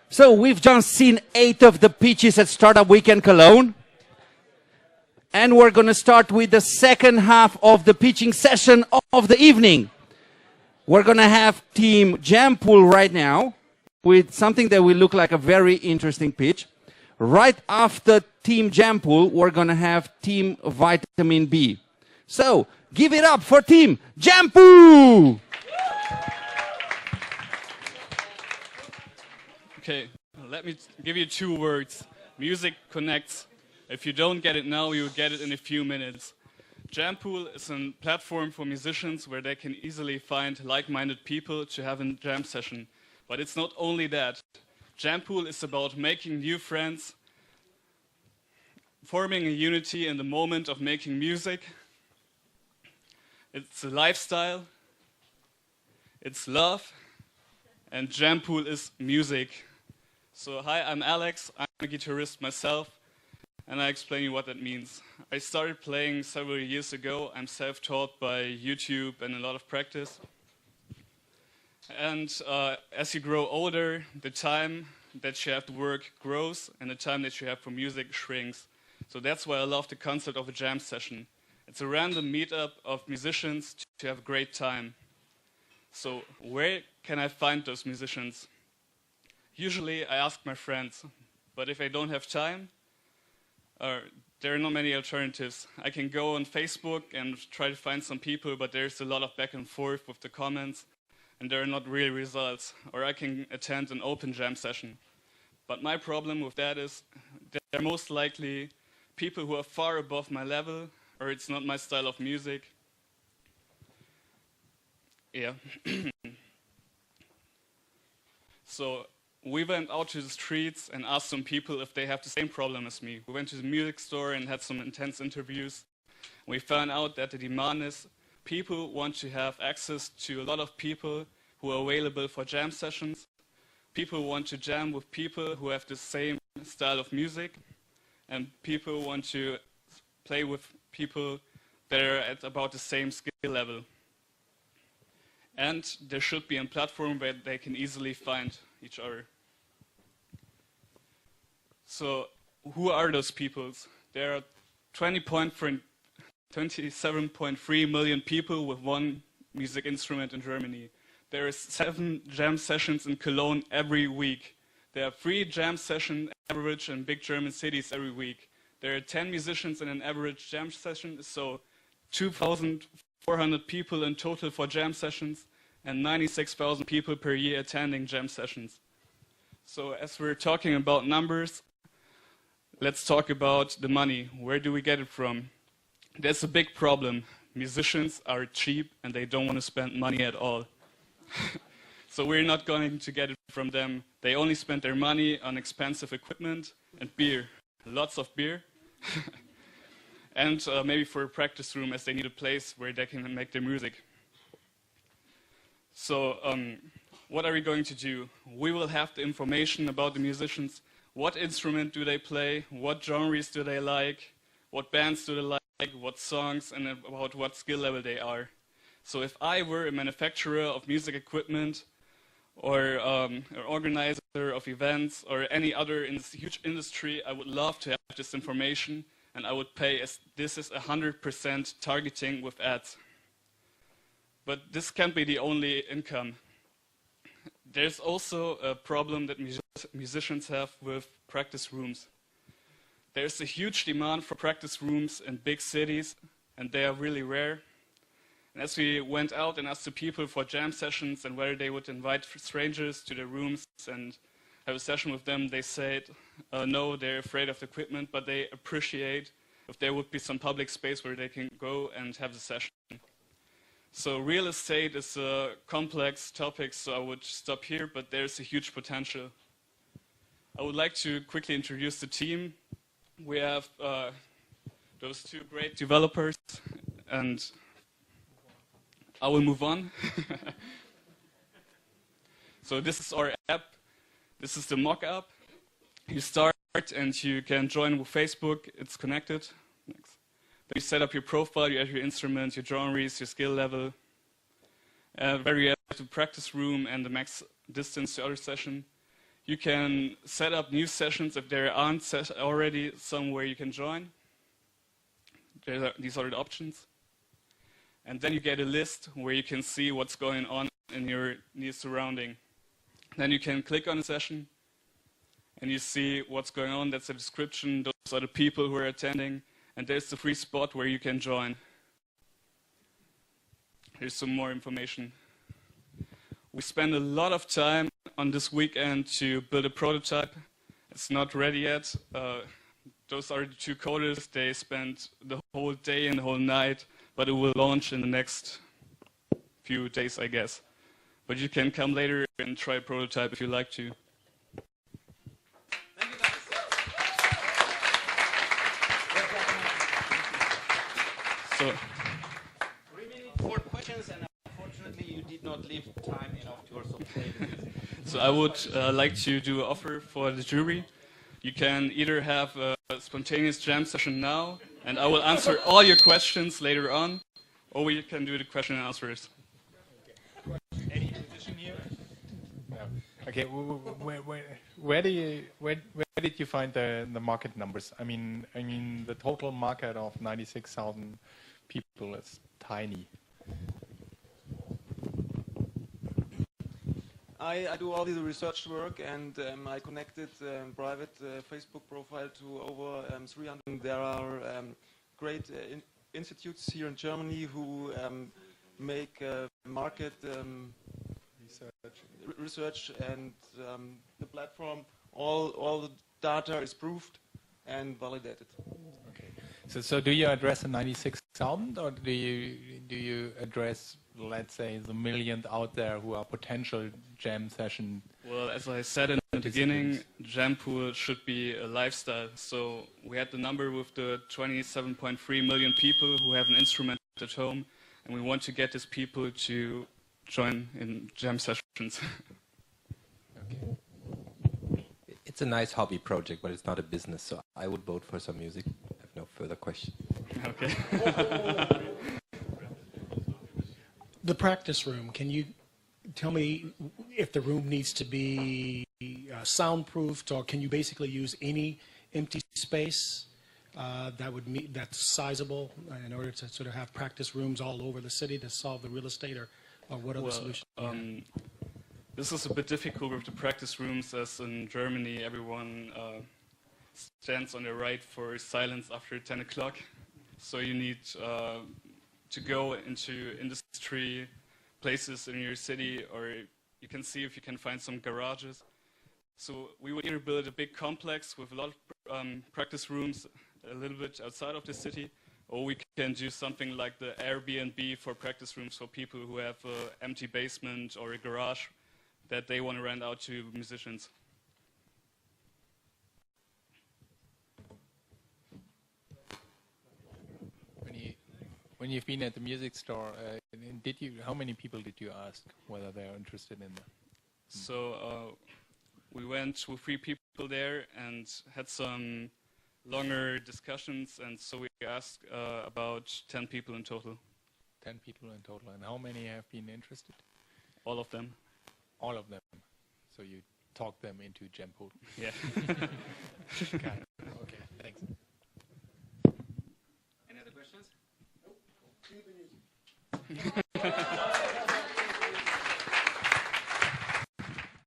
So we've just seen 8 of the pitches at Startup Weekend Cologne. And we're going to start with the second half of the pitching session of the evening. We're going to have Team JamPool right now with something that will look like a very interesting pitch. Right after Team JamPool, we're going to have Team Vitamin B. So give it up for Team JamPool! Okay, let me give you 2 words. Music connects. If you don't get it now, you'll get it in a few minutes. JamPool is a platform for musicians where they can easily find like-minded people to have a jam session. But it's not only that. JamPool is about making new friends, forming a unity in the moment of making music. It's a lifestyle, it's love, and JamPool is music. So hi, I'm Alex, I'm a guitarist myself, and I'll explain you what that means. I started playing several years ago. I'm self-taught by YouTube and a lot of practice. And as you grow older, the time that you have to work grows, and the time that you have for music shrinks. So that's why I love the concept of a jam session. It's a random meetup of musicians to have a great time. So where can I find those musicians? Usually I ask my friends, but if I don't have time, there are not many alternatives. I can go on Facebook and try to find some people, but there's a lot of back and forth with the comments, and there are not real results. Or I can attend an open jam session. But my problem with that is they're most likely people who are far above my level, or it's not my style of music. Yeah. So we went out to the streets and asked some people if they have the same problem as me. We went to the music store and had some intense interviews. We found out that the demand is people want to have access to a lot of people who are available for jam sessions. People want to jam with people who have the same style of music. And people want to play with people that are at about the same skill level. And there should be a platform where they can easily find each other. So who are those people? There are 27.3 million people with one music instrument in Germany. There are 7 jam sessions in Cologne every week. There are 3 jam sessions average in big German cities every week. There are 10 musicians in an average jam session, so 2,400 people in total for jam sessions, and 96,000 people per year attending jam sessions. So as we're talking about numbers, let's talk about the money. Where do we get it from? There's a big problem. Musicians are cheap and they don't want to spend money at all. So we're not going to get it from them. They only spend their money on expensive equipment and beer. Lots of beer. And maybe for a practice room, as they need a place where they can make their music. So what are we going to do? We will have the information about the musicians. What instrument do they play? What genres do they like? What bands do they like? What songs? And about what skill level they are. So if I were a manufacturer of music equipment, or an organizer of events, or any other in this huge industry, I would love to have this information, and I would pay, as this is 100% targeting with ads. But this can't be the only income. There's also a problem that musicians have with practice rooms. There's a huge demand for practice rooms in big cities, and they are really rare. And as we went out and asked the people for jam sessions and whether they would invite strangers to their rooms and have a session with them, they said no, they're afraid of the equipment, but they appreciate if there would be some public space where they can go and have the session. So real estate is a complex topic, so I would stop here, but there's a huge potential. I would like to quickly introduce the team. We have those 2 great developers, and I will move on. So this is our app. This is the mock-up. You start and you can join with Facebook. It's connected. Next. Then you set up your profile, you add your instruments, your genres, your skill level. Where you have the practice room and the max distance to other session. You can set up new sessions if there aren't set already somewhere you can join. These are the options. And then you get a list where you can see what's going on in your near surrounding. Then you can click on a session and you see what's going on. That's the description. Those are the people who are attending. And there's the free spot where you can join. Here's some more information. We spent a lot of time on this weekend to build a prototype. It's not ready yet. Those are the two coders. They spent the whole day and the whole night, but it will launch in the next few days, I guess. But you can come later and try a prototype if you like to. Thank you, guys. So, 3 minutes for questions, and unfortunately you did not leave time enough to also play the music. so I would like to do an offer for the jury. You can either have a spontaneous jam session now, and I will answer all your questions later on, or we can do the question and answers. Any position here? No. Okay. Where did you find the market numbers? I mean the total market of 96,000 people is tiny. I do all the research work, and I connected private Facebook profile to over 300. There are great institutes here in Germany who make market research, and the platform, all the data is proved and validated. Okay. So do you address the 96,000, or do you address, let's say, the million out there who are potential jam session? Well, as I said in the beginning, JamPool should be a lifestyle. So we had the number with the 27.3 million people who have an instrument at home, and we want to get these people to join in jam sessions. Okay. It's a nice hobby project, but it's not a business, so I would vote for some music. I have no further questions. Okay. The practice room, can you tell me if the room needs to be soundproofed, or can you basically use any empty space that's sizable in order to sort of have practice rooms all over the city to solve the real estate, or what other solutions? This is a bit difficult with the practice rooms, as in Germany everyone stands on their right for silence after 10 o'clock. So you need to go into industry places in your city, or you can see if you can find some garages. So we would either build a big complex with a lot of practice rooms a little bit outside of the city, or we can do something like the Airbnb for practice rooms for people who have an empty basement or a garage that they want to rent out to musicians. When you've been at the music store, how many people did you ask whether they are interested in that? So we went with 3 people there and had some longer discussions, and so we asked about 10 people in total. 10 people in total. And how many have been interested? All of them. All of them. So you talk them into JamPool. Yeah. Got it. Okay, thanks. Any other questions? Nope.